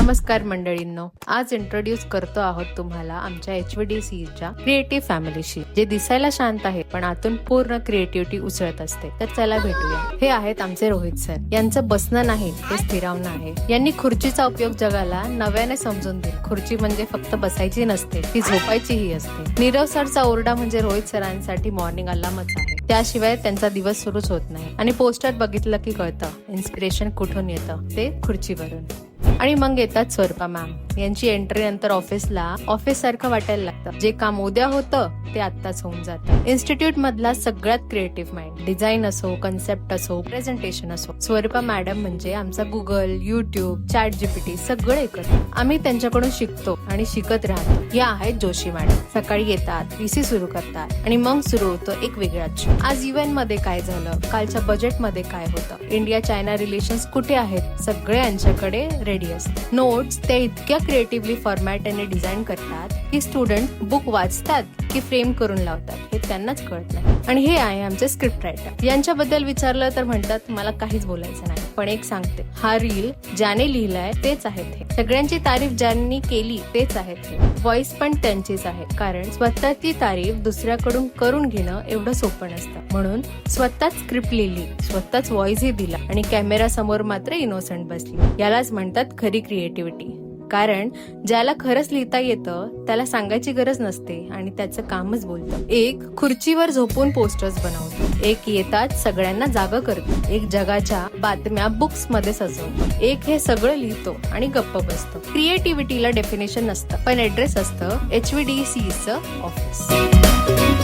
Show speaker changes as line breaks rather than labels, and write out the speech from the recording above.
नमस्कार मंडळींनो, आज इंट्रोड्यूस करतो आहोत तुम्हाला आमच्या HVDCच्या क्रिएटिव्ह फॅमिलीशी, जे दिसायला शांत आहे पण आतून पूर्ण क्रिएटिव्हिटी उसळत असते. तर चला भेटूया. हे आहेत आमचे रोहित सर. यांचं बसणं नाही, ते स्थिरावणं आहे. यांनी खुर्चीचा उपयोग जगाला नव्याने समजून दिला. खुर्ची म्हणजे फक्त बसायची नसते, ती झोपायचीही असते. नीरव सरचा ओरडा म्हणजे रोहित सरांसाठी मॉर्निंग अलार्मच आहे. त्याशिवाय त्यांचा दिवस सुरूच होत नाही. आणि पोस्टर बघितलं की कळतं इन्स्पिरेशन कुठून येतं, ते खुर्चीवरून. आणि मग येतात स्वरूपा मॅम. यांची एंट्री नंतर ऑफिसला ऑफिस सारखं वाटायला लागतं. जे काम उद्या होतं ते आत्ताच होऊन जातं. इन्स्टिट्यूट मधला सगळ्यात क्रिएटिव्ह माइंड, डिझाईन असो, कन्सेप्ट असो, प्रेझेंटेशन असो. स्वरूपा मॅडम म्हणजे आमचा गुगल, युट्यूब, ChatGPT सगळं एकत्र. आम्ही त्यांच्याकडून शिकतो आणि शिकत राहतो. या आहेत जोशी मॅडम. सकाळी येतात, PC सुरू करतात आणि मग सुरू होतं एक वेगळाच. आज इव्हेंट मध्ये काय झालं, कालच्या बजेट मध्ये काय होतं, इंडिया चायना रिलेशन्स कुठे आहेत, सगळे यांच्याकडे रेडी असतात. नोट्स ते इतक्या क्रिएटिव्हली फॉर्मॅट आणि डिझाईन करतात की स्टुडंट बुक वाचतात की फ्रेम करून लावतात हे त्यांनाच कळत नाही. आणि हे आहे आमचे स्क्रिप्ट रायटर. यांच्याबद्दल विचारलं तर म्हणतात मला काहीच बोलायचं नाही, पण एक सांगते, हा रील ज्याने लिहिलाय तेच आहेत हे. सगळ्यांची तारीफ ज्यांनी केली तेच आहेत हे. व्हॉइस पण त्यांचीच आहे, कारण स्वतःची तारीफ दुसऱ्याकडून करून घेणं एवढं सोपं नसतं. म्हणून स्वतःच स्क्रिप्ट लिहिली, स्वतःच व्हॉइसही दिला आणि कॅमेरा समोर मात्र इनोसंट बसली. यालाच म्हणतात खरी क्रिएटिव्हिटी. कारण ज्याला खरंच लिहिता येतं त्याला सांगायची गरज नसते आणि त्याचं कामच बोलतं. एक खुर्चीवर झोपून पोस्टर्स बनवतो, एक येतात सगळ्यांना जागा करतो, एक जगाच्या बातम्या बुक्स मध्ये सजवतो, एक हे सगळं लिहितो आणि गप्प बसतो. क्रिएटिव्हिटीला डेफिनेशन नसतं, पण ऍड्रेस असतं HVDCचं ऑफिस.